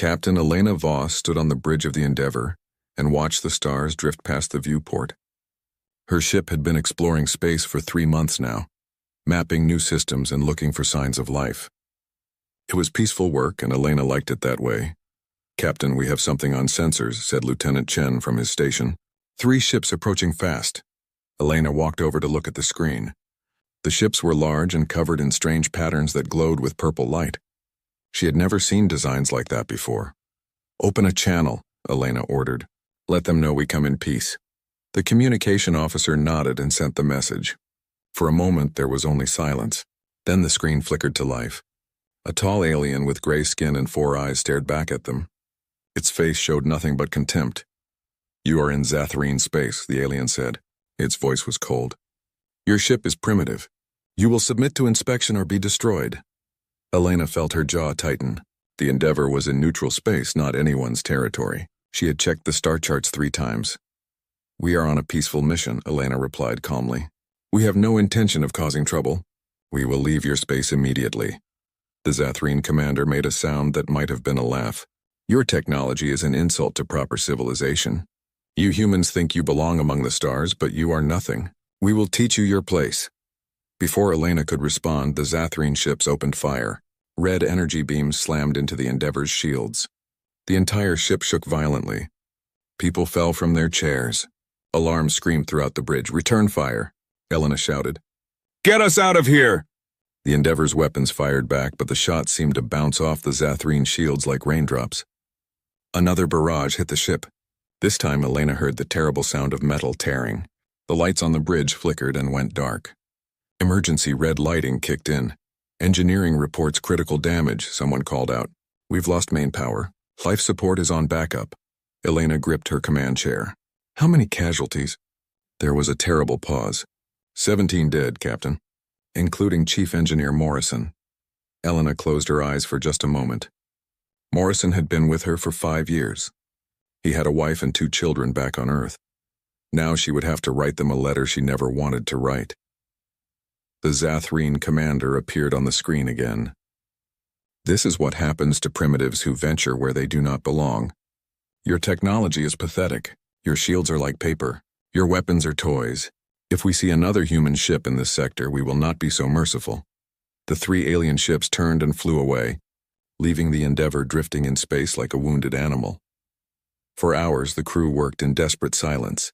Captain Elena Voss stood on the bridge of the Endeavour and watched the stars drift past the viewport. Her ship had been exploring space for 3 months now, mapping new systems and looking for signs of life. It was peaceful work, and Elena liked it that way. "Captain, we have something on sensors," said Lieutenant Chen from his station. 3 ships approaching fast." Elena walked over to look at the screen. The ships were large and covered in strange patterns that glowed with purple light. She had never seen designs like that before. "Open a channel," Elena ordered. "Let them know we come in peace." The communication officer nodded and sent the message. For a moment there was only silence. Then the screen flickered to life. A tall alien with gray skin and 4 eyes stared back at them. Its face showed nothing but contempt. "You are in Zatharine space," the alien said. Its voice was cold. "Your ship is primitive. You will submit to inspection or be destroyed." Elena felt her jaw tighten. The Endeavour was in neutral space, not anyone's territory. She had checked the star charts 3 times. "We are on a peaceful mission," Elena replied calmly. "We have no intention of causing trouble. We will leave your space immediately." The Zatharine commander made a sound that might have been a laugh. "Your technology is an insult to proper civilization. You humans think you belong among the stars, but you are nothing. We will teach you your place." Before Elena could respond, the Zatharine ships opened fire. Red energy beams slammed into the Endeavour's shields. The entire ship shook violently. People fell from their chairs. Alarms screamed throughout the bridge. "Return fire," Elena shouted. "Get us out of here!" The Endeavour's weapons fired back, but the shots seemed to bounce off the Zatharine shields like raindrops. Another barrage hit the ship. This time Elena heard the terrible sound of metal tearing. The lights on the bridge flickered and went dark. Emergency red lighting kicked in. "Engineering reports critical damage," someone called out. "We've lost main power. Life support is on backup." Elena gripped her command chair. "How many casualties?" There was a terrible pause. 17 dead, Captain, including Chief Engineer Morrison. Elena closed her eyes for just a moment. Morrison had been with her for 5 years. He had a wife and 2 children back on Earth. Now she would have to write them a letter she never wanted to write. The Zatharine commander appeared on the screen again. "This is what happens to primitives who venture where they do not belong. Your technology is pathetic. Your shields are like paper. Your weapons are toys. If we see another human ship in this sector, we will not be so merciful." The 3 alien ships turned and flew away, leaving the Endeavour drifting in space like a wounded animal. For hours, the crew worked in desperate silence.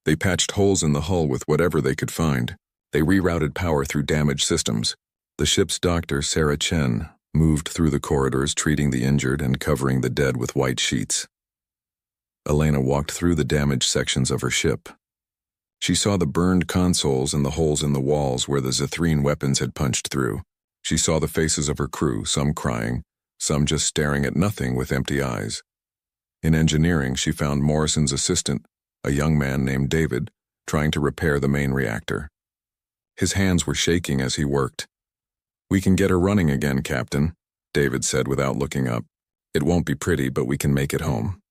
They patched holes in the hull with whatever they could find. They rerouted power through damaged systems. The ship's doctor, Sarah Chen, moved through the corridors, treating the injured and covering the dead with white sheets. Elena walked through the damaged sections of her ship. She saw the burned consoles and the holes in the walls where the Zatharine weapons had punched through. She saw the faces of her crew, some crying, some just staring at nothing with empty eyes. In engineering, she found Morrison's assistant, a young man named David, trying to repair the main reactor. His hands were shaking as he worked. "We can get her running again, Captain," David said without looking up. "It won't be pretty, but we can make it home."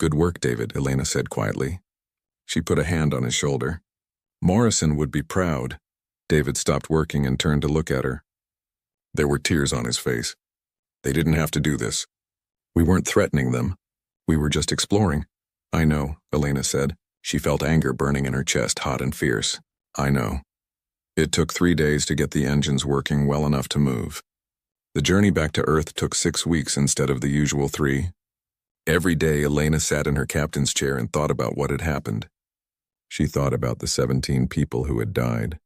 "Good work, David," Elena said quietly. She put a hand on his shoulder. "Morrison would be proud." David stopped working and turned to look at her. There were tears on his face. "They didn't have to do this. We weren't threatening them. We were just exploring." "I know," Elena said. She felt anger burning in her chest, hot and fierce. "I know." It took 3 days to get the engines working well enough to move. The journey back to Earth took 6 weeks instead of the usual 3. Every day, Elena sat in her captain's chair and thought about what had happened. She thought about the 17 people who had died.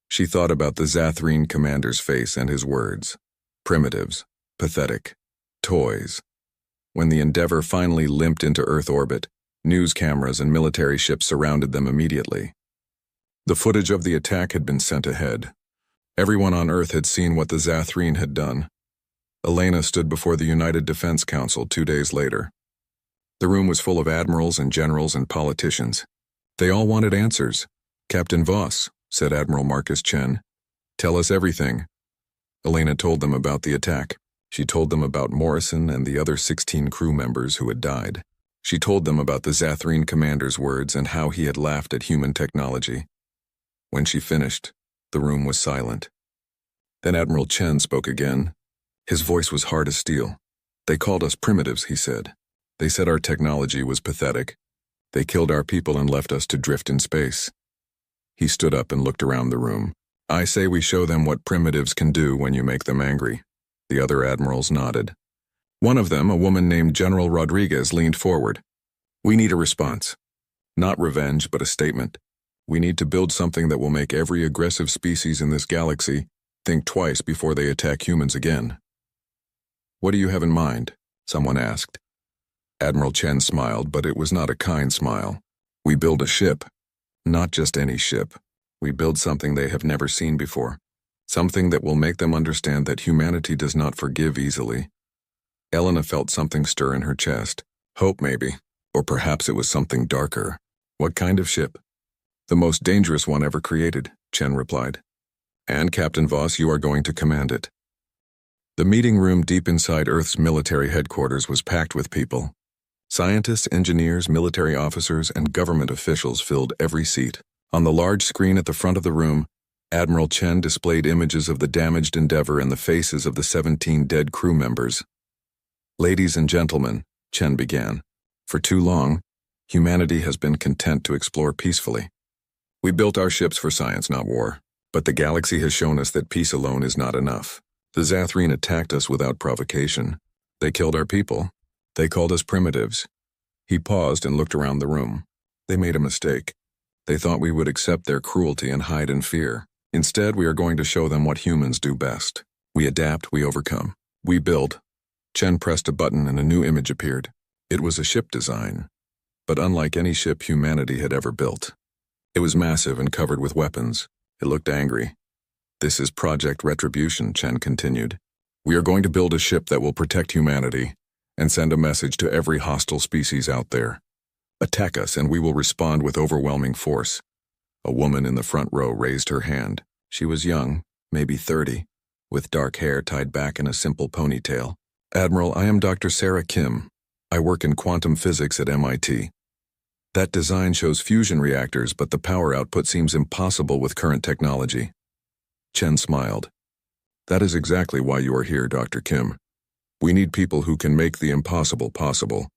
She thought about the Zatharine commander's face and his words. Primitives. Pathetic. Toys. When the Endeavour finally limped into Earth orbit, news cameras and military ships surrounded them immediately. The footage of the attack had been sent ahead. Everyone on Earth had seen what the Zatharine had done. Elena stood before the United Defense Council 2 days later. The room was full of admirals and generals and politicians. They all wanted answers. "Captain Voss," said Admiral Marcus Chen, "tell us everything." Elena told them about the attack. She told them about Morrison and the other 16 crew members who had died. She told them about the Zatharine commander's words and how he had laughed at human technology. When she finished, the room was silent. Then Admiral Chen spoke again. His voice was hard as steel. They called us primitives, he said. They said our technology was pathetic. They killed our people and left us to drift in space. He stood up and looked around the room. I say we show them what primitives can do when you make them angry. The other admirals nodded. One of them, a woman named General Rodriguez, leaned forward. We need a response. Not revenge, but a statement. We need to build something that will make every aggressive species in this galaxy think twice before they attack humans again. What do you have in mind? Someone asked. Admiral Chen smiled, but it was not a kind smile. We build a ship. Not just any ship. We build something they have never seen before. Something that will make them understand that humanity does not forgive easily. Elena felt something stir in her chest. Hope, maybe. Or perhaps it was something darker. What kind of ship? The most dangerous one ever created, Chen replied. And Captain Voss, you are going to command it. The meeting room deep inside Earth's military headquarters was packed with people. Scientists, engineers, military officers, and government officials filled every seat. On the large screen at the front of the room, Admiral Chen displayed images of the damaged Endeavour and the faces of the 17 dead crew members. Ladies and gentlemen, Chen began, for too long, humanity has been content to explore peacefully. We built our ships for science, not war. But the galaxy has shown us that peace alone is not enough. The Zathrene attacked us without provocation. They killed our people. They called us primitives. He paused and looked around the room. They made a mistake. They thought we would accept their cruelty and hide in fear. Instead, we are going to show them what humans do best. We adapt, we overcome. We build. Chen pressed a button and a new image appeared. It was a ship design, but unlike any ship humanity had ever built. It was massive and covered with weapons. It looked angry. This is Project Retribution, Chen continued. We are going to build a ship that will protect humanity and send a message to every hostile species out there. Attack us and we will respond with overwhelming force. A woman in the front row raised her hand. She was young, maybe 30, with dark hair tied back in a simple ponytail. Admiral, I am Dr. Sarah Kim. I work in quantum physics at MIT. That design shows fusion reactors, but the power output seems impossible with current technology. Chen smiled. That is exactly why you are here, Dr. Kim. We need people who can make the impossible possible.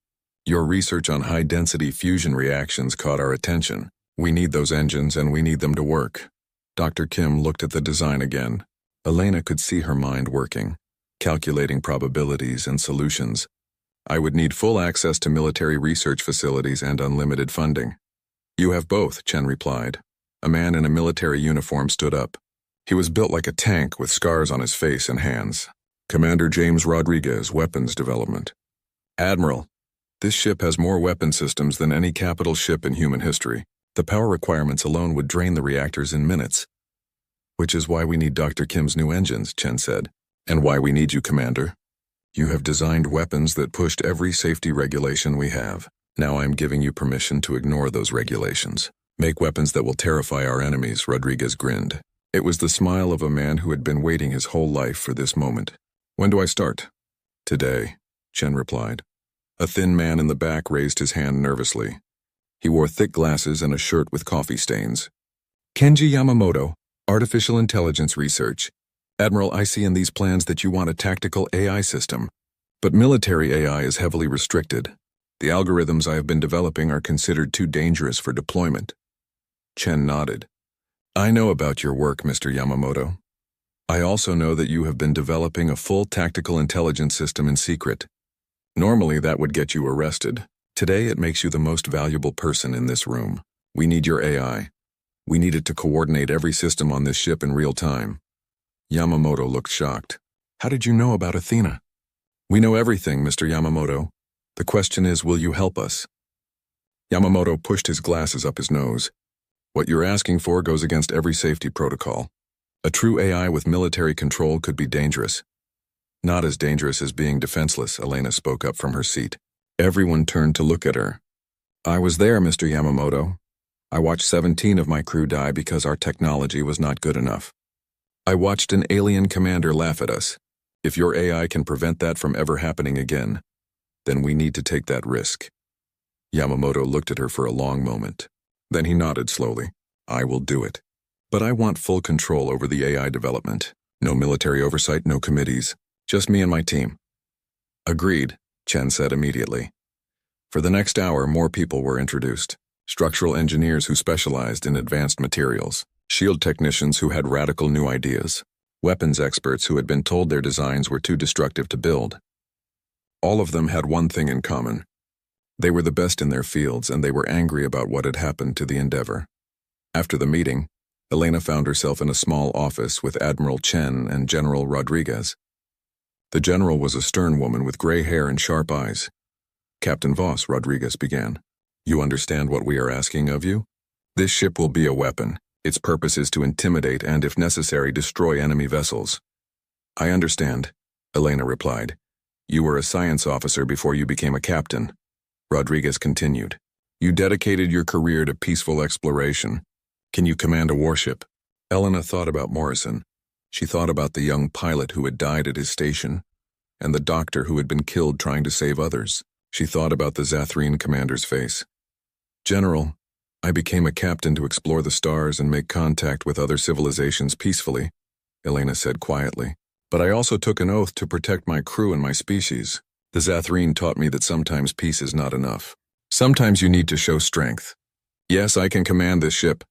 Your research on high-density fusion reactions caught our attention. We need those engines and we need them to work. Dr. Kim looked at the design again. Elena could see her mind working, calculating probabilities and solutions. I would need full access to military research facilities and unlimited funding. You have both, Chen replied. A man in a military uniform stood up. He was built like a tank with scars on his face and hands. Commander James Rodriguez, Weapons Development. Admiral, this ship has more weapon systems than any capital ship in human history. The power requirements alone would drain the reactors in minutes. Which is why we need Dr. Kim's new engines, Chen said. And why we need you, Commander. You have designed weapons that pushed every safety regulation we have. Now I am giving you permission to ignore those regulations. Make weapons that will terrify our enemies, Rodriguez grinned. It was the smile of a man who had been waiting his whole life for this moment. When do I start? Today, Chen replied. A thin man in the back raised his hand nervously. He wore thick glasses and a shirt with coffee stains. Kenji Yamamoto, Artificial Intelligence Research. Admiral, I see in these plans that you want a tactical AI system, but military AI is heavily restricted. The algorithms I have been developing are considered too dangerous for deployment. Chen nodded. I know about your work, Mr. Yamamoto. I also know that you have been developing a full tactical intelligence system in secret. Normally that would get you arrested. Today it makes you the most valuable person in this room. We need your AI. We need it to coordinate every system on this ship in real time. Yamamoto looked shocked. How did you know about Athena? We know everything, Mr. Yamamoto. The question is, will you help us? Yamamoto pushed his glasses up his nose. What you're asking for goes against every safety protocol. A true AI with military control could be dangerous. Not as dangerous as being defenseless, Elena spoke up from her seat. Everyone turned to look at her. I was there, Mr. Yamamoto. I watched 17 of my crew die because our technology was not good enough. I watched an alien commander laugh at us. If your AI can prevent that from ever happening again, then we need to take that risk. Yamamoto looked at her for a long moment. Then he nodded slowly. I will do it. But I want full control over the AI development. No military oversight, no committees. Just me and my team. Agreed, Chen said immediately. For the next hour, more people were introduced. Structural engineers who specialized in advanced materials, shield technicians who had radical new ideas, weapons experts who had been told their designs were too destructive to build. All of them had one thing in common. They were the best in their fields, and they were angry about what had happened to the Endeavor. After the meeting, Elena found herself in a small office with Admiral Chen and General Rodriguez. The general was a stern woman with gray hair and sharp eyes. "Captain Voss," Rodriguez began, "you understand what we are asking of you? This ship will be a weapon. Its purpose is to intimidate and, if necessary, destroy enemy vessels." "I understand," Elena replied. "You were a science officer before you became a captain." Rodriguez continued. "You dedicated your career to peaceful exploration. Can you command a warship?" Elena thought about Morrison. She thought about the young pilot who had died at his station, and the doctor who had been killed trying to save others. She thought about the Zathrene commander's face. "General, I became a captain to explore the stars and make contact with other civilizations peacefully," Elena said quietly. "But I also took an oath to protect my crew and my species. The Zathrene taught me that sometimes peace is not enough. Sometimes you need to show strength. Yes, I can command this ship."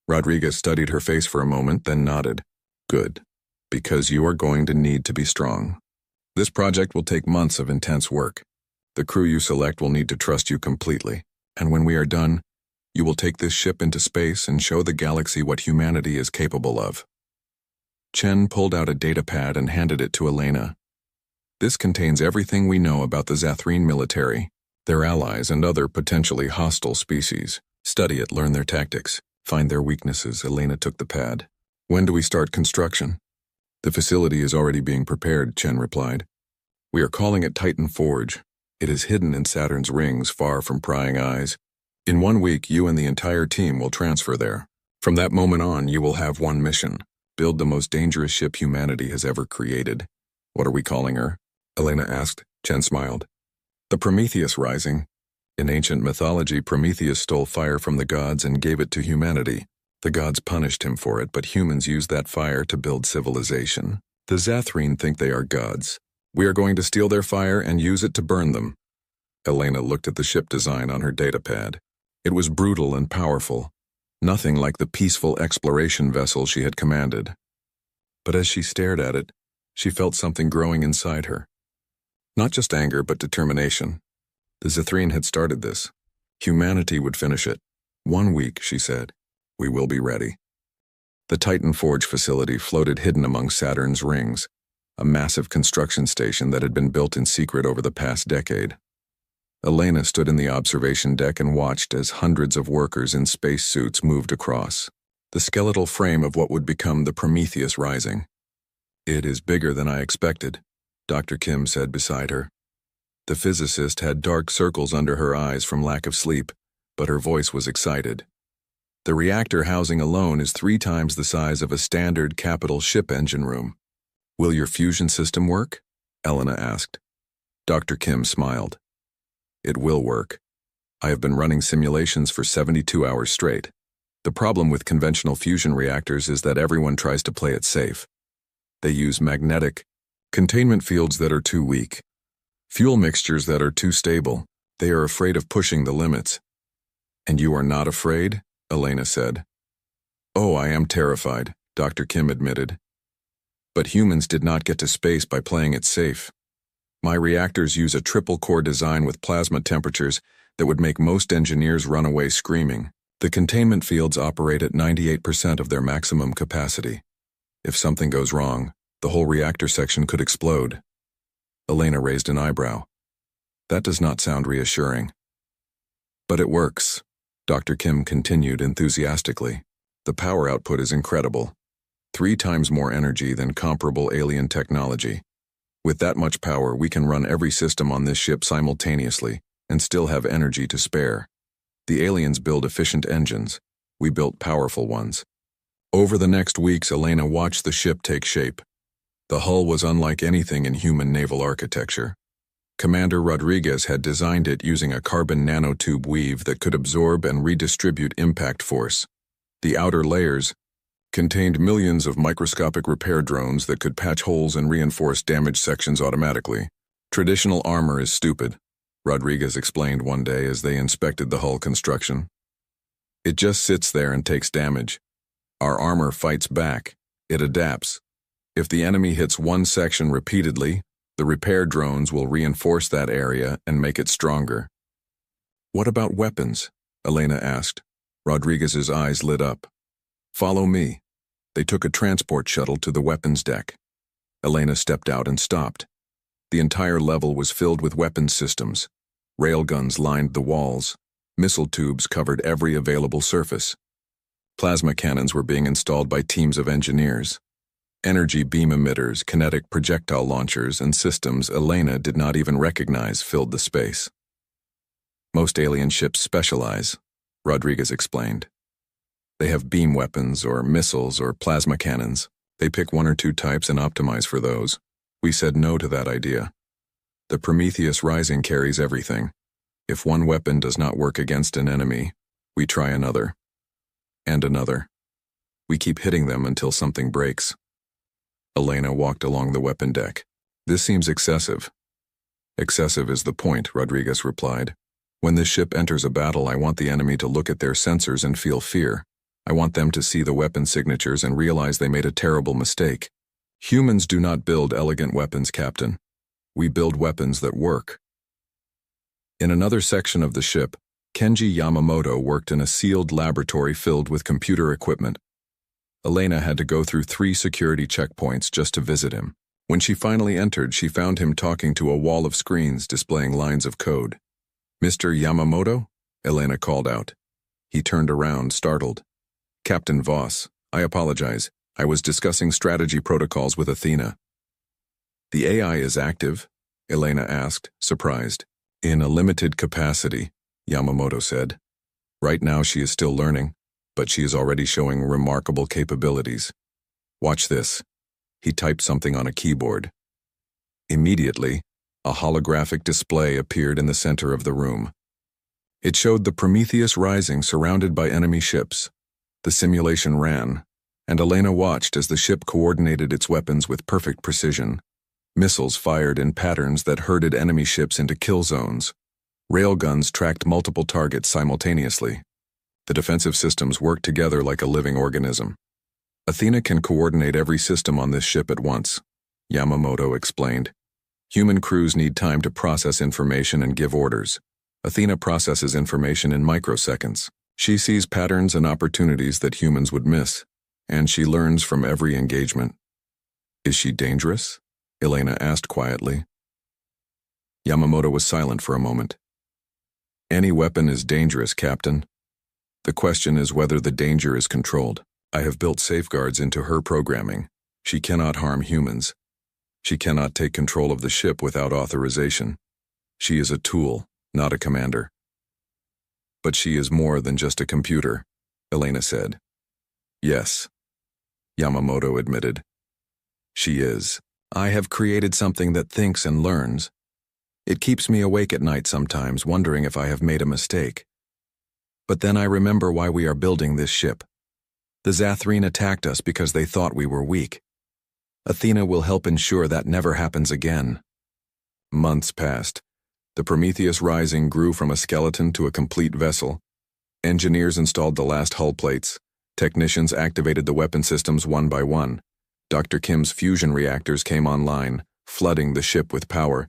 Rodriguez studied her face for a moment, then nodded. "Good, because you are going to need to be strong. This project will take months of intense work. The crew you select will need to trust you completely, and when we are done, you will take this ship into space and show the galaxy what humanity is capable of." Chen pulled out a data pad and handed it to Elena. "This contains everything we know about the Zathrene military, their allies, and other potentially hostile species. Study it, learn their tactics, find their weaknesses." Elena took the pad. "When do we start construction?" "The facility is already being prepared," Chen replied. "We are calling it Titan Forge. It is hidden in Saturn's rings, far from prying eyes. In 1 week, you and the entire team will transfer there. From that moment on, you will have one mission: build the most dangerous ship humanity has ever created." "What are we calling her?" Elena asked. Chen smiled. "The Prometheus Rising. In ancient mythology, Prometheus stole fire from the gods and gave it to humanity. The gods punished him for it, but humans used that fire to build civilization. The Zathrene think they are gods. We are going to steal their fire and use it to burn them." Elena looked at the ship design on her datapad. It was brutal and powerful, nothing like the peaceful exploration vessel she had commanded. But as she stared at it, she felt something growing inside her. Not just anger, but determination. The Zathrene had started this. Humanity would finish it. 1 week, she said. We will be ready. The Titan Forge facility floated hidden among Saturn's rings, a massive construction station that had been built in secret over the past decade. Elena stood in the observation deck and watched as hundreds of workers in spacesuits moved across, the skeletal frame of what would become the Prometheus Rising. "It is bigger than I expected," Dr. Kim said beside her. The physicist had dark circles under her eyes from lack of sleep, but her voice was excited. "The reactor housing alone is 3 times the size of a standard capital ship engine room." "Will your fusion system work?" Elena asked. Dr. Kim smiled. "It will work. I have been running simulations for 72 hours straight. The problem with conventional fusion reactors is that everyone tries to play it safe. They use magnetic containment fields that are too weak, fuel mixtures that are too stable. They are afraid of pushing the limits." "And you are not afraid?" Elena said. "Oh, I am terrified," Dr. Kim admitted. "But humans did not get to space by playing it safe. My reactors use a triple-core design with plasma temperatures that would make most engineers run away screaming. The containment fields operate at 98% of their maximum capacity. If something goes wrong, the whole reactor section could explode." Elena raised an eyebrow. "That does not sound reassuring." "But it works," Dr. Kim continued enthusiastically. "The power output is incredible. 3 times more energy than comparable alien technology. With that much power, we can run every system on this ship simultaneously and still have energy to spare. The aliens build efficient engines. We built powerful ones." Over the next weeks, Elena watched the ship take shape. The hull was unlike anything in human naval architecture. Commander Rodriguez had designed it using a carbon nanotube weave that could absorb and redistribute impact force. The outer layers contained millions of microscopic repair drones that could patch holes and reinforce damaged sections automatically. Traditional armor is stupid, Rodriguez explained one day as they inspected the hull construction. It just sits there and takes damage. Our armor fights back. It adapts. If the enemy hits one section repeatedly, the repair drones will reinforce that area and make it stronger. What about weapons? Elena asked. Rodriguez's eyes lit up. Follow me. They took a transport shuttle to the weapons deck. Elena stepped out and stopped. The entire level was filled with weapons systems. Railguns lined the walls. Missile tubes covered every available surface. Plasma cannons were being installed by teams of engineers. Energy beam emitters, kinetic projectile launchers, and systems Elena did not even recognize filled the space. Most alien ships specialize, Rodriguez explained. They have beam weapons or missiles or plasma cannons. They pick one or two types and optimize for those. We said no to that idea. The Prometheus Rising carries everything. If one weapon does not work against an enemy, we try another. And another. We keep hitting them until something breaks. Elena walked along the weapon deck. This seems excessive. Excessive is the point, Rodriguez replied. When this ship enters a battle, I want the enemy to look at their sensors and feel fear. I want them to see the weapon signatures and realize they made a terrible mistake. Humans do not build elegant weapons, Captain. We build weapons that work. In another section of the ship, Kenji Yamamoto worked in a sealed laboratory filled with computer equipment. Elena had to go through 3 security checkpoints just to visit him. When she finally entered, she found him talking to a wall of screens displaying lines of code. Mr. Yamamoto? Elena called out. He turned around, startled. Captain Voss, I apologize. I was discussing strategy protocols with Athena. The AI is active? Elena asked, surprised. In a limited capacity, Yamamoto said. Right now she is still learning, but she is already showing remarkable capabilities. Watch this. He typed something on a keyboard. Immediately, a holographic display appeared in the center of the room. It showed the Prometheus Rising surrounded by enemy ships. The simulation ran, and Elena watched as the ship coordinated its weapons with perfect precision. Missiles fired in patterns that herded enemy ships into kill zones. Railguns tracked multiple targets simultaneously. The defensive systems worked together like a living organism. Athena can coordinate every system on this ship at once, Yamamoto explained. Human crews need time to process information and give orders. Athena processes information in microseconds. She sees patterns and opportunities that humans would miss, and she learns from every engagement. Is she dangerous? Elena asked quietly. Yamamoto was silent for a moment. Any weapon is dangerous, Captain. The question is whether the danger is controlled. I have built safeguards into her programming. She cannot harm humans. She cannot take control of the ship without authorization. She is a tool, not a commander. But she is more than just a computer, Elena said. Yes, Yamamoto admitted. She is. I have created something that thinks and learns. It keeps me awake at night sometimes, wondering if I have made a mistake. But then I remember why we are building this ship. The Zathrene attacked us because they thought we were weak. Athena will help ensure that never happens again. Months passed. The Prometheus Rising grew from a skeleton to a complete vessel. Engineers installed the last hull plates. Technicians activated the weapon systems one by one. Dr. Kim's fusion reactors came online, flooding the ship with power.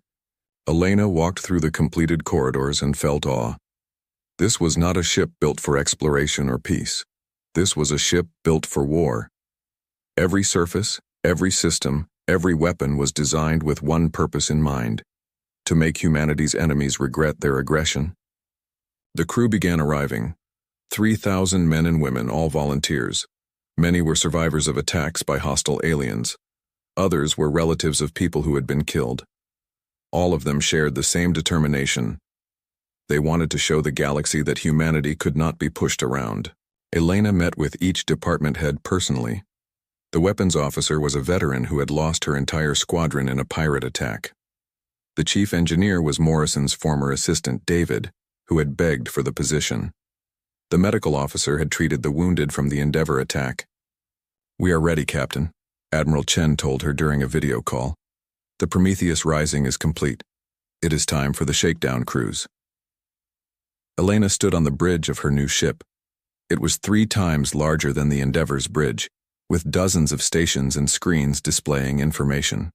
Elena walked through the completed corridors and felt awe. This was not a ship built for exploration or peace. This was a ship built for war. Every surface, every system, every weapon was designed with one purpose in mind: to make humanity's enemies regret their aggression. The crew began arriving. 3,000 men and women, all volunteers. Many were survivors of attacks by hostile aliens. Others were relatives of people who had been killed. All of them shared the same determination. They wanted to show the galaxy that humanity could not be pushed around. Elena met with each department head personally. The weapons officer was a veteran who had lost her entire squadron in a pirate attack. The chief engineer was Morrison's former assistant, David, who had begged for the position. The medical officer had treated the wounded from the Endeavour attack. "We are ready, Captain," Admiral Chen told her during a video call. "The Prometheus Rising is complete. It is time for the shakedown cruise. Elena stood on the bridge of her new ship. It was 3 times larger than the Endeavor's bridge, with dozens of stations and screens displaying information.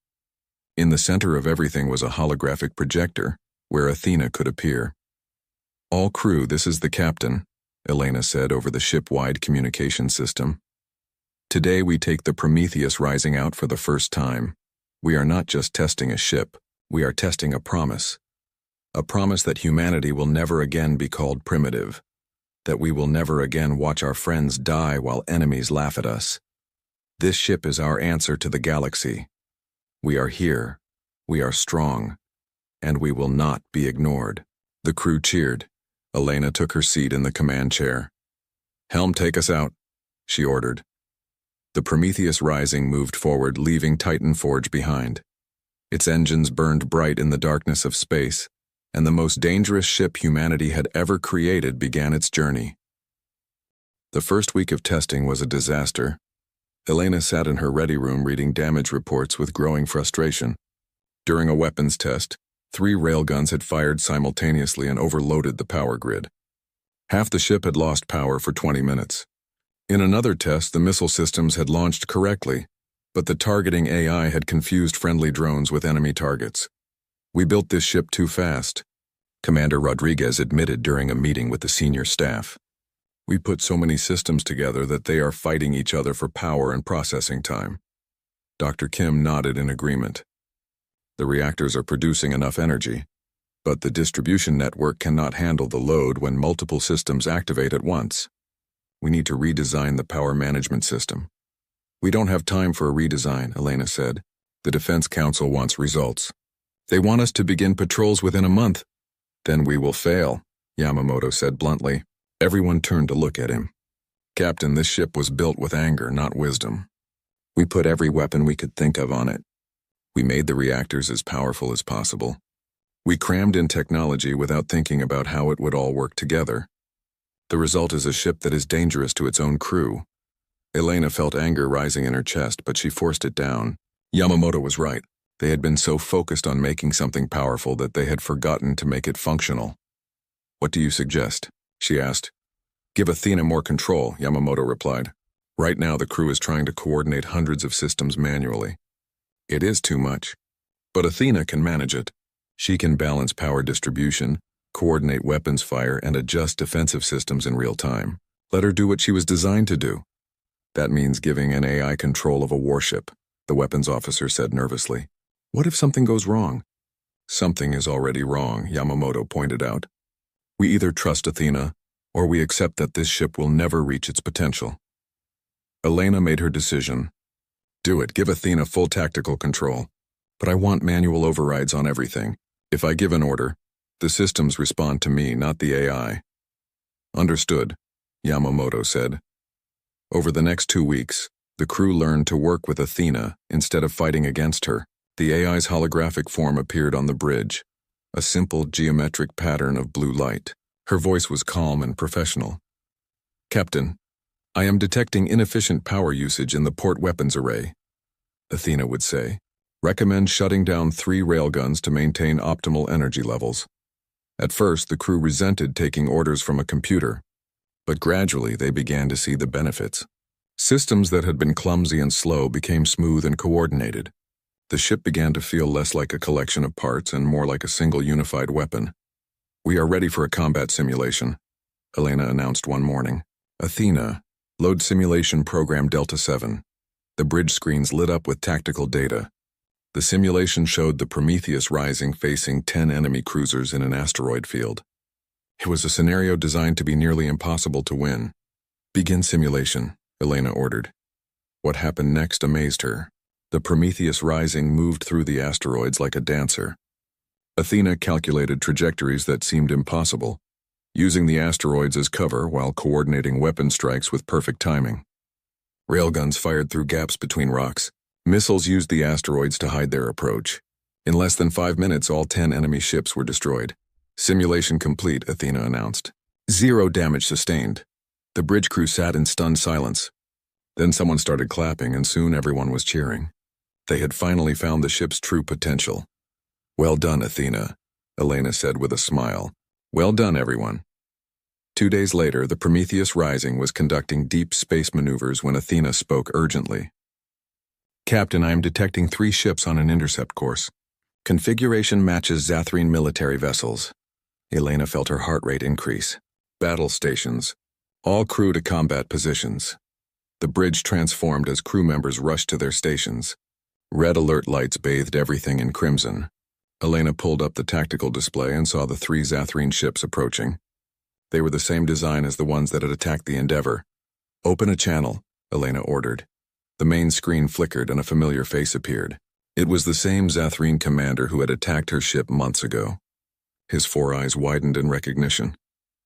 In the center of everything was a holographic projector, where Athena could appear. "All crew, this is the captain," Elena said over the ship-wide communication system. "Today we take the Prometheus Rising out for the first time. We are not just testing a ship, we are testing a promise. A promise that humanity will never again be called primitive, that we will never again watch our friends die while enemies laugh at us. This ship is our answer to the galaxy. We are here, we are strong, and we will not be ignored." The crew cheered. Elena took her seat in the command chair. "Helm, take us out," she ordered. The Prometheus Rising moved forward, leaving Titan Forge behind. Its engines burned bright in the darkness of space, and the most dangerous ship humanity had ever created began its journey. The first week of testing was a disaster. Elena sat in her ready room reading damage reports with growing frustration. During a weapons test, 3 railguns had fired simultaneously and overloaded the power grid. Half the ship had lost power for 20 minutes. In another test, the missile systems had launched correctly, but the targeting AI had confused friendly drones with enemy targets. "We built this ship too fast," Commander Rodriguez admitted during a meeting with the senior staff. "We put so many systems together that they are fighting each other for power and processing time." Dr. Kim nodded in agreement. "The reactors are producing enough energy, but the distribution network cannot handle the load when multiple systems activate at once. We need to redesign the power management system." "We don't have time for a redesign," Elena said. "The Defense Council wants results. They want us to begin patrols within a month." "Then we will fail," Yamamoto said bluntly. Everyone turned to look at him. "Captain, this ship was built with anger, not wisdom. We put every weapon we could think of on it. We made the reactors as powerful as possible. We crammed in technology without thinking about how it would all work together. The result is a ship that is dangerous to its own crew." Elena felt anger rising in her chest, but she forced it down. Yamamoto was right. They had been so focused on making something powerful that they had forgotten to make it functional. "What do you suggest?" she asked. "Give Athena more control," Yamamoto replied. "Right now the crew is trying to coordinate hundreds of systems manually. It is too much. But Athena can manage it. She can balance power distribution, coordinate weapons fire, and adjust defensive systems in real time. Let her do what she was designed to do." "That means giving an AI control of a warship," the weapons officer said nervously. "What if something goes wrong?" "Something is already wrong," Yamamoto pointed out. "We either trust Athena, or we accept that this ship will never reach its potential." Elena made her decision. "Do it, give Athena full tactical control. But I want manual overrides on everything. If I give an order, the systems respond to me, not the AI." "Understood," Yamamoto said. Over the next 2 weeks, the crew learned to work with Athena instead of fighting against her. The AI's holographic form appeared on the bridge, a simple geometric pattern of blue light. Her voice was calm and professional. "Captain, I am detecting inefficient power usage in the port weapons array," Athena would say. "Recommend shutting down 3 railguns to maintain optimal energy levels." At first, the crew resented taking orders from a computer, but gradually they began to see the benefits. Systems that had been clumsy and slow became smooth and coordinated. The ship began to feel less like a collection of parts and more like a single unified weapon. "We are ready for a combat simulation," Elena announced one morning. "Athena, load simulation program Delta 7. The bridge screens lit up with tactical data. The simulation showed the Prometheus Rising facing 10 enemy cruisers in an asteroid field. It was a scenario designed to be nearly impossible to win. "Begin simulation," Elena ordered. What happened next amazed her. The Prometheus Rising moved through the asteroids like a dancer. Athena calculated trajectories that seemed impossible, using the asteroids as cover while coordinating weapon strikes with perfect timing. Railguns fired through gaps between rocks. Missiles used the asteroids to hide their approach. In less than 5 minutes, all 10 enemy ships were destroyed. "Simulation complete," Athena announced. 0 damage sustained. The bridge crew sat in stunned silence. Then someone started clapping, and soon everyone was cheering. They had finally found the ship's true potential. "Well done, Athena. Elena said with a smile. Well done, everyone. 2 days later, the Prometheus Rising was conducting deep space maneuvers when Athena spoke urgently. Captain, I am detecting 3 ships on an intercept course. Configuration matches Zathrene military vessels. Elena felt her heart rate increase. Battle stations. All crew to combat positions. The bridge transformed as crew members rushed to their stations. Red alert lights bathed everything in crimson. Elena pulled up the tactical display and saw the 3 Zathrene ships approaching. They were the same design as the ones that had attacked the Endeavor. Open a channel, Elena ordered. The main screen flickered and a familiar face appeared. It was the same Zathrene commander who had attacked her ship months ago. His 4 eyes widened in recognition.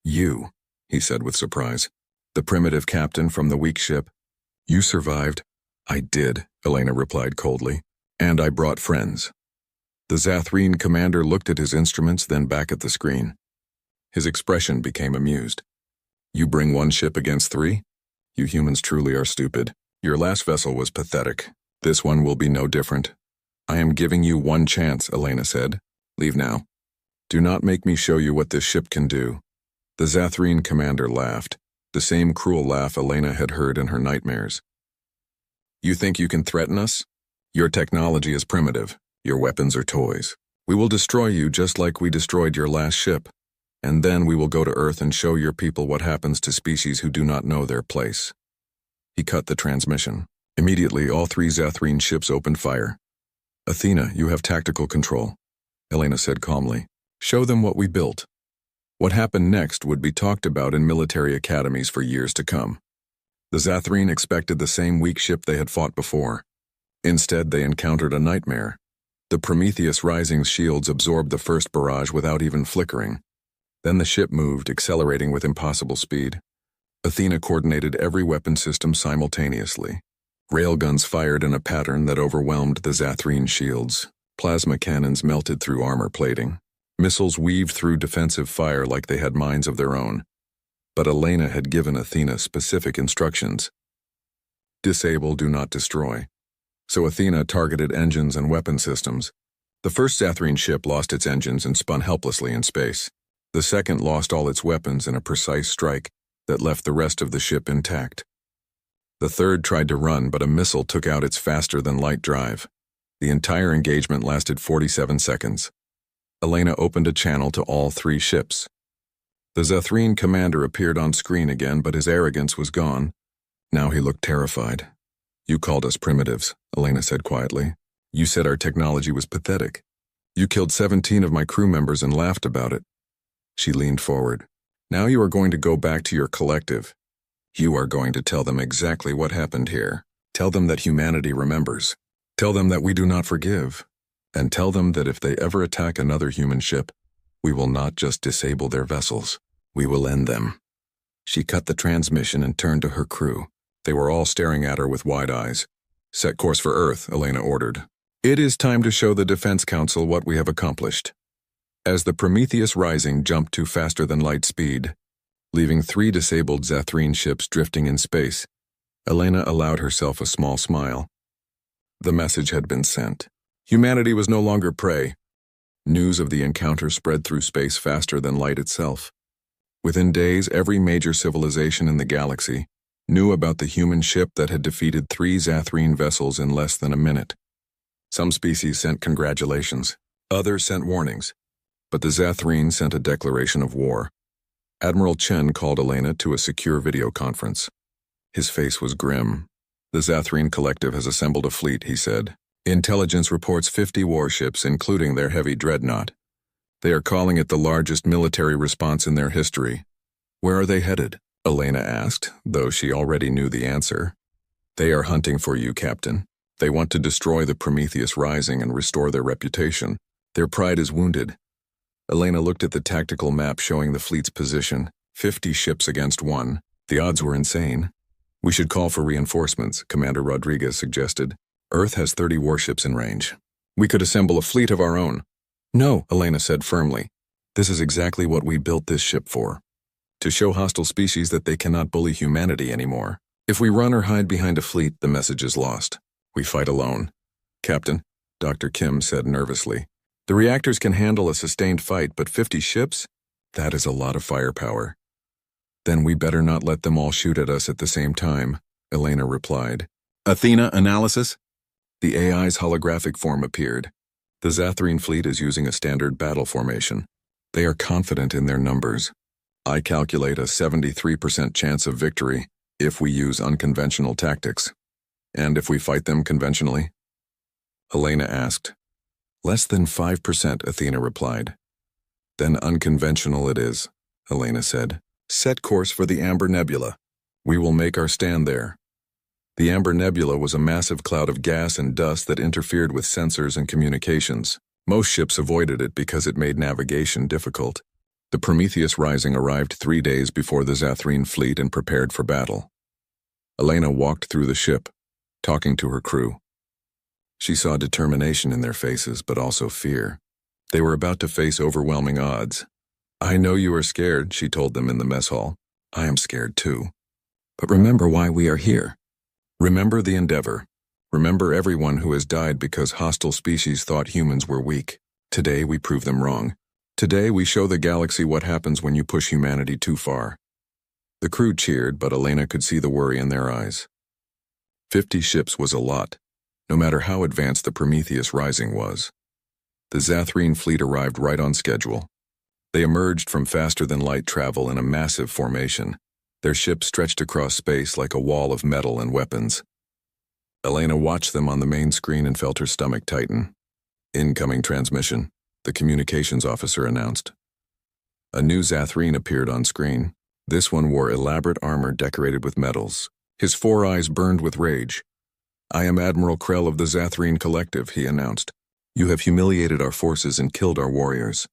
You, he said with surprise. The primitive captain from the weak ship. You survived. I did, Elena replied coldly. And I brought friends. The Zathrene commander looked at his instruments, then back at the screen. His expression became amused. You bring 1 ship against 3? You humans truly are stupid. Your last vessel was pathetic. This one will be no different. I am giving you 1 chance, Elena said. Leave now. Do not make me show you what this ship can do. The Zathrene commander laughed, the same cruel laugh Elena had heard in her nightmares. You think you can threaten us? Your technology is primitive. Your weapons are toys. We will destroy you just like we destroyed your last ship. And then we will go to Earth and show your people what happens to species who do not know their place. He cut the transmission. Immediately, all 3 Zathrene ships opened fire. Athena, you have tactical control, Elena said calmly. Show them what we built. What happened next would be talked about in military academies for years to come. The Zathrene expected the same weak ship they had fought before. Instead, they encountered a nightmare. The Prometheus Rising's shields absorbed the first barrage without even flickering. Then the ship moved, accelerating with impossible speed. Athena coordinated every weapon system simultaneously. Railguns fired in a pattern that overwhelmed the Zathrene shields. Plasma cannons melted through armor plating. Missiles weaved through defensive fire like they had minds of their own. But Elena had given Athena specific instructions. Disable, do not destroy. So Athena targeted engines and weapon systems. The first Zathrene ship lost its engines and spun helplessly in space. The second lost all its weapons in a precise strike that left the rest of the ship intact. The third tried to run, but a missile took out its faster-than-light drive. The entire engagement lasted 47 seconds. Elena opened a channel to all 3 ships. The Zathrene commander appeared on screen again, but his arrogance was gone. Now he looked terrified. You called us primitives, Elena said quietly. You said our technology was pathetic. You killed 17 of my crew members and laughed about it. She leaned forward. Now you are going to go back to your collective. You are going to tell them exactly what happened here. Tell them that humanity remembers. Tell them that we do not forgive. And tell them that if they ever attack another human ship, we will not just disable their vessels. We will end them. She cut the transmission and turned to her crew. They were all staring at her with wide eyes. Set course for Earth, Elena ordered. It is time to show the Defense Council what we have accomplished. As the Prometheus Rising jumped to faster-than-light speed, leaving 3 disabled Zathrene ships drifting in space, Elena allowed herself a small smile. The message had been sent. Humanity was no longer prey. News of the encounter spread through space faster than light itself. Within days, every major civilization in the galaxy knew about the human ship that had defeated 3 Zathrene vessels in less than a minute. Some species sent congratulations. Others sent warnings. But the Zathrene sent a declaration of war. Admiral Chen called Elena to a secure video conference. His face was grim. The Zathrene Collective has assembled a fleet, he said. Intelligence reports 50 warships, including their heavy dreadnought. They are calling it the largest military response in their history. Where are they headed? Elena asked, though she already knew the answer. They are hunting for you, Captain. They want to destroy the Prometheus Rising and restore their reputation. Their pride is wounded. Elena looked at the tactical map showing the fleet's position. 50 ships against 1. The odds were insane. We should call for reinforcements, Commander Rodriguez suggested. Earth has 30 warships in range. We could assemble a fleet of our own. No, Elena said firmly. This is exactly what we built this ship for. To show hostile species that they cannot bully humanity anymore. If we run or hide behind a fleet, the message is lost. We fight alone. Captain, Dr. Kim said nervously. The reactors can handle a sustained fight, but 50 ships? That is a lot of firepower. Then we better not let them all shoot at us at the same time, Elena replied. Athena analysis? The AI's holographic form appeared. The Zathrine fleet is using a standard battle formation. They are confident in their numbers. I calculate a 73% chance of victory if we use unconventional tactics. And if we fight them conventionally? Elena asked. Less than 5%, Athena replied. Then unconventional it is, Elena said. Set course for the Amber Nebula. We will make our stand there. The Amber Nebula was a massive cloud of gas and dust that interfered with sensors and communications. Most ships avoided it because it made navigation difficult. The Prometheus Rising arrived 3 days before the Zathrine fleet and prepared for battle. Elena walked through the ship, talking to her crew. She saw determination in their faces, but also fear. They were about to face overwhelming odds. I know you are scared, she told them in the mess hall. I am scared too. But remember why we are here. Remember the Endeavor. Remember everyone who has died because hostile species thought humans were weak. Today we prove them wrong. Today we show the galaxy what happens when you push humanity too far. The crew cheered, but Elena could see the worry in their eyes. 50 ships was a lot, no matter how advanced the Prometheus Rising was. The Zathrine fleet arrived right on schedule. They emerged from faster-than-light travel in a massive formation. Their ship stretched across space like a wall of metal and weapons. Elena watched them on the main screen and felt her stomach tighten. Incoming transmission, the communications officer announced. A new Zathrine appeared on screen. This one wore elaborate armor decorated with metals. His 4 eyes burned with rage. I am Admiral Krell of the Zathrine Collective, he announced. You have humiliated our forces and killed our warriors.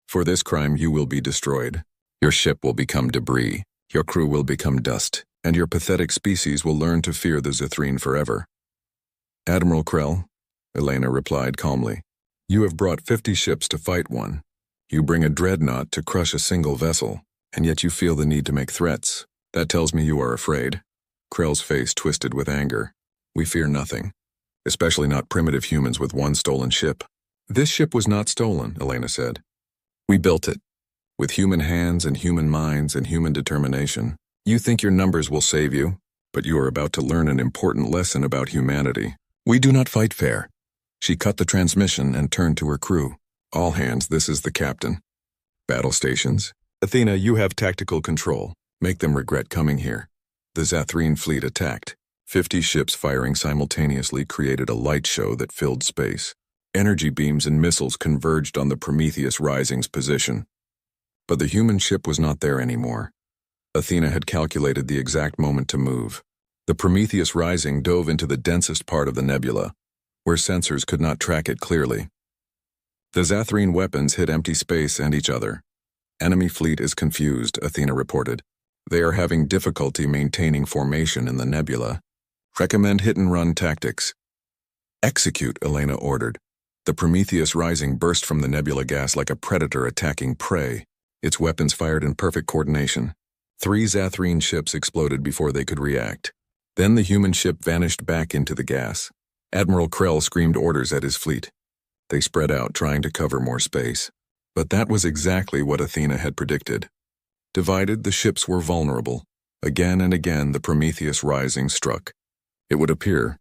For this crime you will be destroyed. Your ship will become debris. Your crew will become dust, and your pathetic species will learn to fear the Zathrine forever. Admiral Krell, Elena replied calmly, you have brought 50 ships to fight one. You bring a dreadnought to crush a single vessel, and yet you feel the need to make threats. That tells me you are afraid. Krell's face twisted with anger. We fear nothing, especially not primitive humans with one stolen ship. This ship was not stolen, Elena said. We built it. With human hands and human minds and human determination. You think your numbers will save you, but you are about to learn an important lesson about humanity. We do not fight fair. She cut the transmission and turned to her crew. All hands, this is the captain. Battle stations. Athena, you have tactical control. Make them regret coming here. The Zathrine fleet attacked. 50 ships firing simultaneously created a light show that filled space. Energy beams and missiles converged on the Prometheus Rising's position. But the human ship was not there anymore. Athena had calculated the exact moment to move. The Prometheus Rising dove into the densest part of the nebula, where sensors could not track it clearly. The Zathrine weapons hit empty space and each other. Enemy fleet is confused, Athena reported. They are having difficulty maintaining formation in the nebula. Recommend hit-and-run tactics. Execute, Elena ordered. The Prometheus Rising burst from the nebula gas like a predator attacking prey. Its weapons fired in perfect coordination. 3 Zathrine ships exploded before they could react. Then the human ship vanished back into the gas. Admiral Krell screamed orders at his fleet. They spread out, trying to cover more space. But that was exactly what Athena had predicted. Divided, the ships were vulnerable. Again and again, the Prometheus Rising struck. It would appear,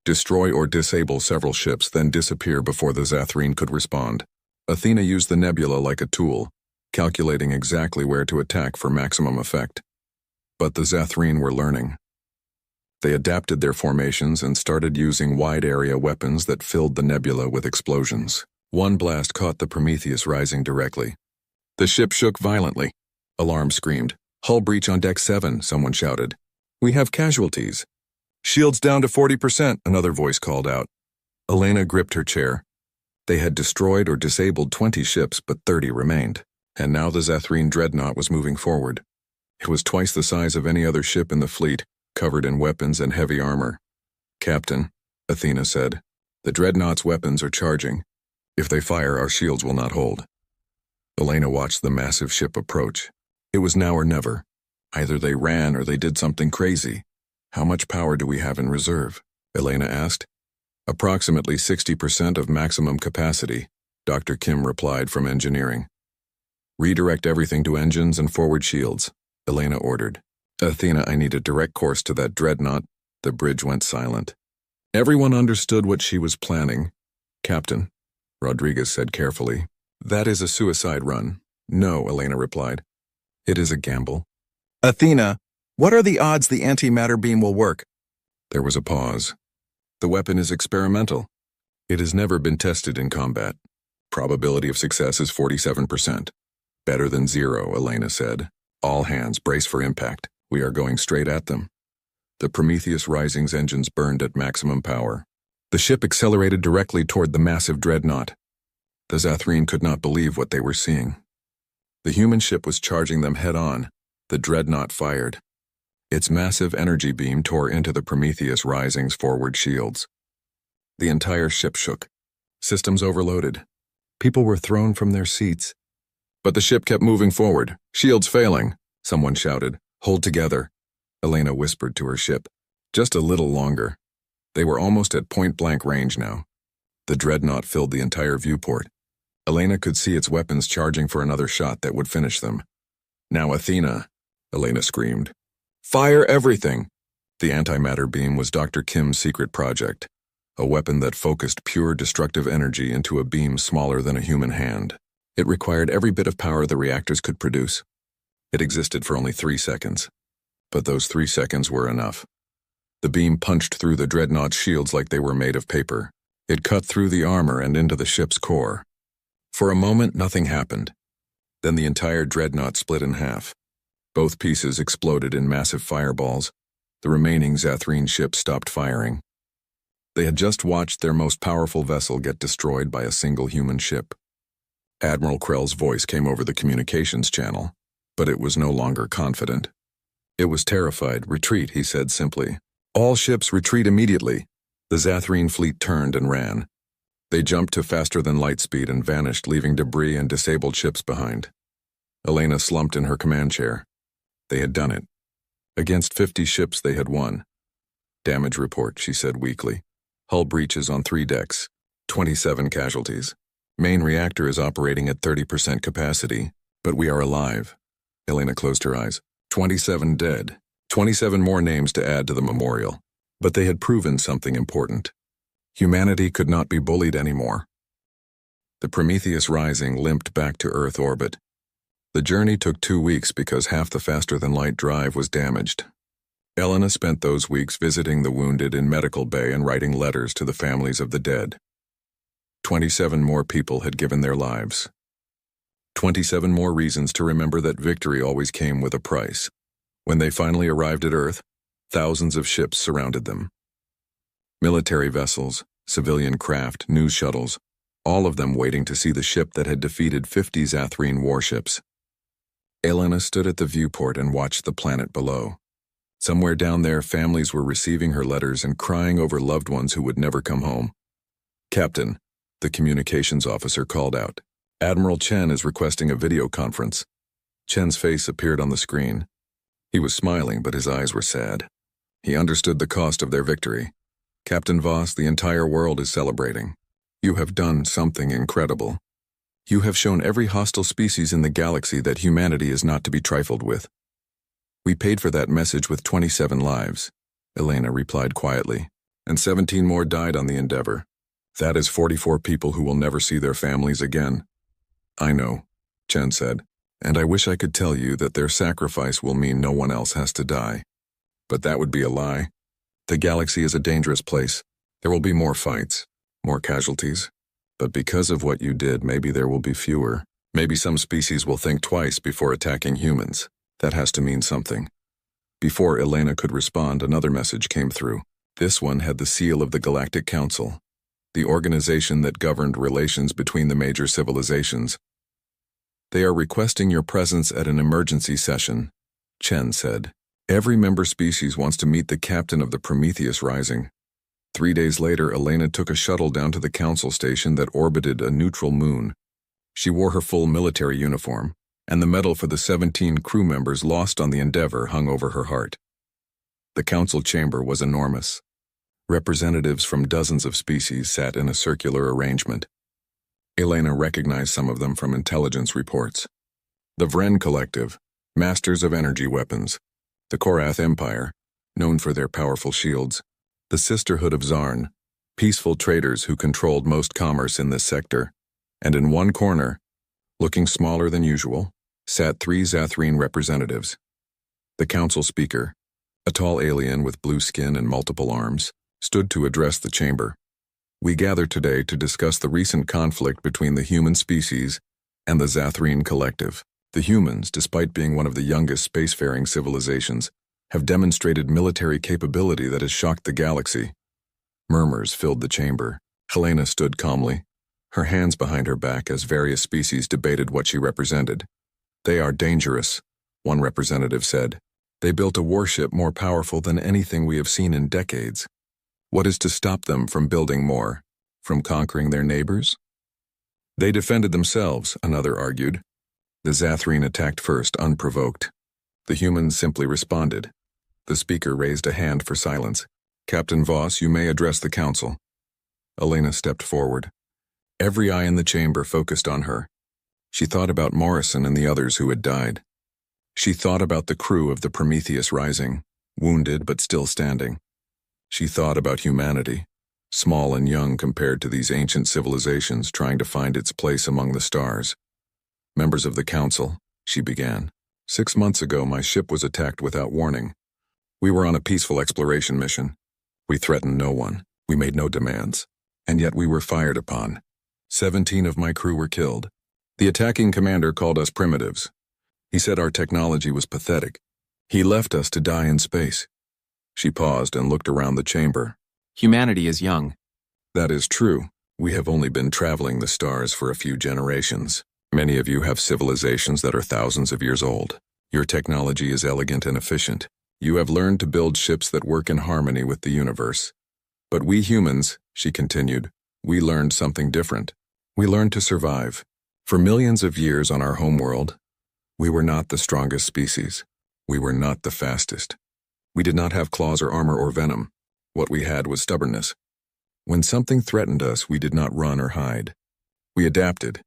destroy or disable several ships, then disappear before the Zathrine could respond. Athena used the nebula like a tool, calculating exactly where to attack for maximum effect. But the Zathrine were learning. They adapted their formations and started using wide-area weapons that filled the nebula with explosions. One blast caught the Prometheus Rising directly. The ship shook violently. Alarm screamed. Hull breach on deck 7, someone shouted. We have casualties. Shields down to 40%, another voice called out. Elena gripped her chair. They had destroyed or disabled 20 ships, but 30 remained. And now the Zathrine dreadnought was moving forward. It was twice the size of any other ship in the fleet, covered in weapons and heavy armor. Captain, Athena said, the dreadnought's weapons are charging. If they fire, our shields will not hold. Elena watched the massive ship approach. It was now or never. Either they ran or they did something crazy. How much power do we have in reserve? Elena asked. Approximately 60% of maximum capacity. Dr. Kim replied from engineering. Redirect everything to engines and forward shields, Elena ordered. Athena, I need a direct course to that dreadnought. The bridge went silent. Everyone understood what she was planning. Captain, Rodriguez said carefully. That is a suicide run. No, Elena replied. It is a gamble. Athena, what are the odds the antimatter beam will work? There was a pause. The weapon is experimental. It has never been tested in combat. Probability of success is 47%. Better than zero, Elena said. All hands, brace for impact. We are going straight at them. The Prometheus Rising's engines burned at maximum power. The ship accelerated directly toward the massive dreadnought. The Zathreen could not believe what they were seeing. The human ship was charging them head-on. The dreadnought fired. Its massive energy beam tore into the Prometheus Rising's forward shields. The entire ship shook. Systems overloaded. People were thrown from their seats. But the ship kept moving forward. Shields failing, someone shouted. Hold together, Elena whispered to her ship. Just a little longer. They were almost at point-blank range now. The dreadnought filled the entire viewport. Elena could see its weapons charging for another shot that would finish them. Now Athena, Elena screamed. Fire everything! The antimatter beam was Dr. Kim's secret project, a weapon that focused pure destructive energy into a beam smaller than a human hand. It required every bit of power the reactors could produce. It existed for only 3 seconds. But those 3 seconds were enough. The beam punched through the dreadnought's shields like they were made of paper. It cut through the armor and into the ship's core. For a moment, nothing happened. Then the entire dreadnought split in half. Both pieces exploded in massive fireballs. The remaining Zathreen ship stopped firing. They had just watched their most powerful vessel get destroyed by a single human ship. Admiral Krell's voice came over the communications channel, but it was no longer confident. It was terrified. Retreat, he said simply. All ships retreat immediately. The Zathreen fleet turned and ran. They jumped to faster than light speed and vanished, leaving debris and disabled ships behind. Elena slumped in her command chair. They had done it. Against 50 ships they had won. Damage report, she said weakly. Hull breaches on 3 decks. 27 casualties. Main reactor is operating at 30% capacity, but we are alive. Elena closed her eyes. 27 dead. 27 more names to add to the memorial. But they had proven something important. Humanity could not be bullied anymore. The Prometheus Rising limped back to Earth orbit. The journey took 2 weeks because half the faster-than-light drive was damaged. Elena spent those weeks visiting the wounded in medical bay and writing letters to the families of the dead. 27 more people had given their lives. 27 more reasons to remember that victory always came with a price. When they finally arrived at Earth, thousands of ships surrounded them. Military vessels, civilian craft, news shuttles, all of them waiting to see the ship that had defeated 50 Zathreen warships. Elena stood at the viewport and watched the planet below. Somewhere down there, families were receiving her letters and crying over loved ones who would never come home. Captain, the communications officer called out. Admiral Chen is requesting a video conference. Chen's face appeared on the screen. He was smiling, but his eyes were sad. He understood the cost of their victory. Captain Voss, the entire world is celebrating. You have done something incredible. You have shown every hostile species in the galaxy that humanity is not to be trifled with. We paid for that message with 27 lives, Elena replied quietly, and 17 more died on the Endeavor. That is 44 people who will never see their families again. I know, Chen said, and I wish I could tell you that their sacrifice will mean no one else has to die. But that would be a lie. The galaxy is a dangerous place. There will be more fights, more casualties. But because of what you did, maybe there will be fewer. Maybe some species will think twice before attacking humans. That has to mean something. Before Elena could respond, another message came through. This one had the seal of the Galactic Council, the organization that governed relations between the major civilizations. They are requesting your presence at an emergency session, Chen said. Every member species wants to meet the captain of the Prometheus Rising. 3 days later, Elena took a shuttle down to the council station that orbited a neutral moon. She wore her full military uniform, and the medal for the 17 crew members lost on the Endeavor hung over her heart. The council chamber was enormous. Representatives from dozens of species sat in a circular arrangement. Elena recognized some of them from intelligence reports. The Vren Collective, masters of energy weapons. The Korath Empire, known for their powerful shields. The Sisterhood of Zarn, peaceful traders who controlled most commerce in this sector. And in one corner, looking smaller than usual, sat 3 Zathrene representatives. The council speaker, a tall alien with blue skin and multiple arms, stood to address the chamber. We gather today to discuss the recent conflict between the human species and the Zathrene Collective. The humans, despite being one of the youngest spacefaring civilizations, have demonstrated military capability that has shocked the galaxy. Murmurs filled the chamber. Helena stood calmly, her hands behind her back as various species debated what she represented. They are dangerous, one representative said. They built a warship more powerful than anything we have seen in decades. What is to stop them from building more? From conquering their neighbors? They defended themselves, another argued. The Zathrene attacked first, unprovoked. The humans simply responded. The speaker raised a hand for silence. Captain Voss, you may address the council. Elena stepped forward. Every eye in the chamber focused on her. She thought about Morrison and the others who had died. She thought about the crew of the Prometheus Rising, wounded but still standing. She thought about humanity, small and young compared to these ancient civilizations trying to find its place among the stars. Members of the council, she began. 6 months ago, my ship was attacked without warning. We were on a peaceful exploration mission. We threatened no one. We made no demands. And yet we were fired upon. 17 of my crew were killed. The attacking commander called us primitives. He said our technology was pathetic. He left us to die in space. She paused and looked around the chamber. Humanity is young. That is true. We have only been traveling the stars for a few generations. Many of you have civilizations that are thousands of years old. Your technology is elegant and efficient. You have learned to build ships that work in harmony with the universe. But we humans, she continued, we learned something different. We learned to survive. For millions of years on our homeworld, we were not the strongest species. We were not the fastest. We did not have claws or armor or venom. What we had was stubbornness. When something threatened us, we did not run or hide. We adapted.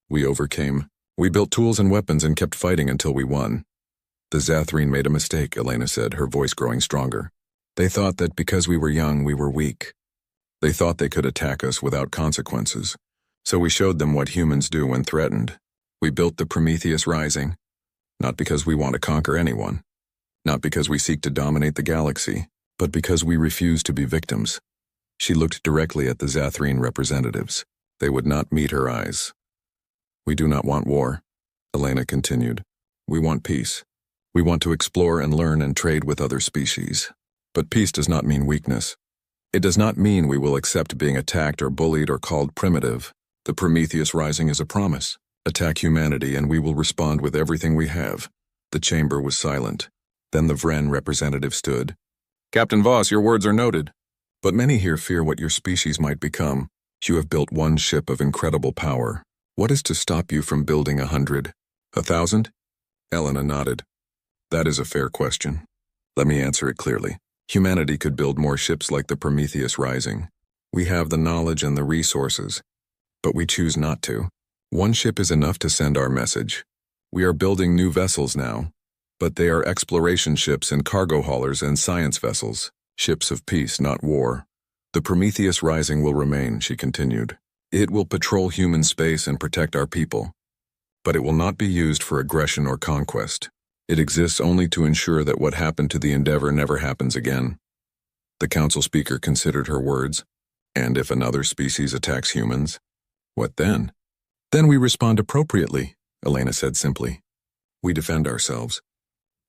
We overcame. We built tools and weapons and kept fighting until we won. The Zathrene made a mistake, Elena said, her voice growing stronger. They thought that because we were young, we were weak. They thought they could attack us without consequences. So we showed them what humans do when threatened. We built the Prometheus Rising, not because we want to conquer anyone. Not because we seek to dominate the galaxy, but because we refuse to be victims. She looked directly at the Zathrene representatives. They would not meet her eyes. We do not want war, Elena continued. We want peace. We want to explore and learn and trade with other species. But peace does not mean weakness. It does not mean we will accept being attacked or bullied or called primitive. The Prometheus Rising is a promise. Attack humanity and we will respond with everything we have. The chamber was silent. Then the Vren representative stood. Captain Voss, your words are noted. But many here fear what your species might become. You have built one ship of incredible power. What is to stop you from building 100? 1,000? Elena nodded. That is a fair question. Let me answer it clearly. Humanity could build more ships like the Prometheus Rising. We have the knowledge and the resources, but we choose not to. One ship is enough to send our message. We are building new vessels now, but they are exploration ships and cargo haulers and science vessels, ships of peace, not war. The Prometheus Rising will remain, she continued. It will patrol human space and protect our people, but it will not be used for aggression or conquest. It exists only to ensure that what happened to the Endeavor never happens again. The council speaker considered her words. And if another species attacks humans, what then? Then we respond appropriately, Elena said simply. We defend ourselves.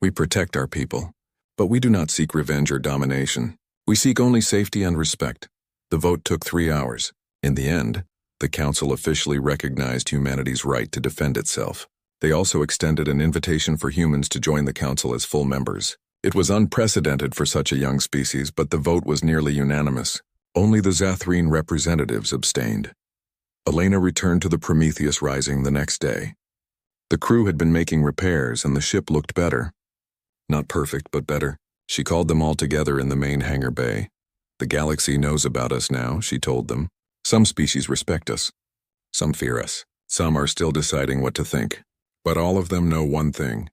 We protect our people. But we do not seek revenge or domination. We seek only safety and respect. The vote took 3 hours. In the end, the council officially recognized humanity's right to defend itself. They also extended an invitation for humans to join the council as full members. It was unprecedented for such a young species, but the vote was nearly unanimous. Only the Zathrene representatives abstained. Elena returned to the Prometheus Rising the next day. The crew had been making repairs and the ship looked better. Not perfect, but better. She called them all together in the main hangar bay. The galaxy knows about us now, she told them. Some species respect us. Some fear us. Some are still deciding what to think. But all of them know one thing.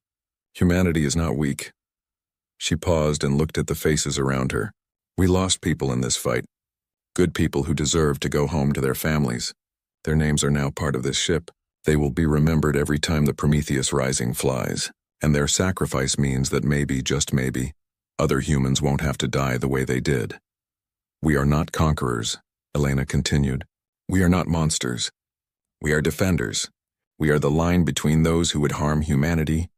Humanity is not weak. She paused and looked at the faces around her. We lost people in this fight. Good people who deserved to go home to their families. Their names are now part of this ship. They will be remembered every time the Prometheus Rising flies. And their sacrifice means that maybe, just maybe, other humans won't have to die the way they did. We are not conquerors, Elena continued. We are not monsters. We are defenders. We are the line between those who would harm humanity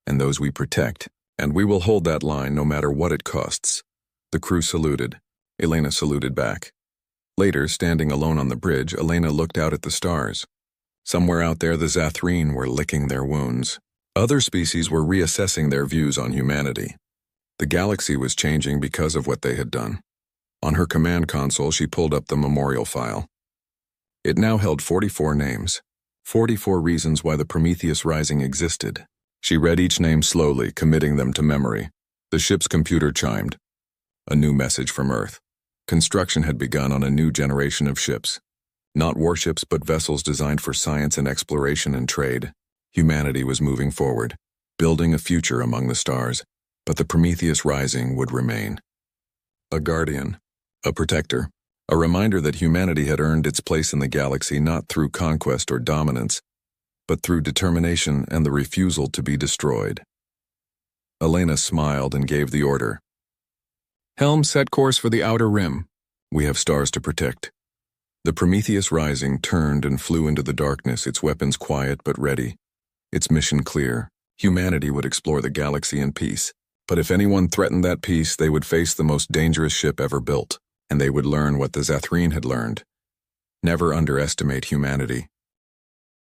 and those we protect, and we will hold that line no matter what it costs. The crew saluted. Elena saluted back. Later, standing alone on the bridge, Elena looked out at the stars. Somewhere out there, the Zathreen were licking their wounds. Other species were reassessing their views on humanity. The galaxy was changing because of what they had done. On her command console, she pulled up the memorial file. It now held 44 names, 44 reasons why the Prometheus Rising existed. She read each name slowly, committing them to memory. The ship's computer chimed. A new message from Earth. Construction had begun on a new generation of ships. Not warships, but vessels designed for science and exploration and trade. Humanity was moving forward, building a future among the stars, but the Prometheus Rising would remain. A guardian, a protector, a reminder that humanity had earned its place in the galaxy not through conquest or dominance, but through determination and the refusal to be destroyed. Elena smiled and gave the order. Helm, set course for the outer rim. We have stars to protect. The Prometheus Rising turned and flew into the darkness, its weapons quiet but ready. Its mission clear. Humanity would explore the galaxy in peace. But if anyone threatened that peace, they would face the most dangerous ship ever built, and they would learn what the Zathreen had learned. Never underestimate humanity.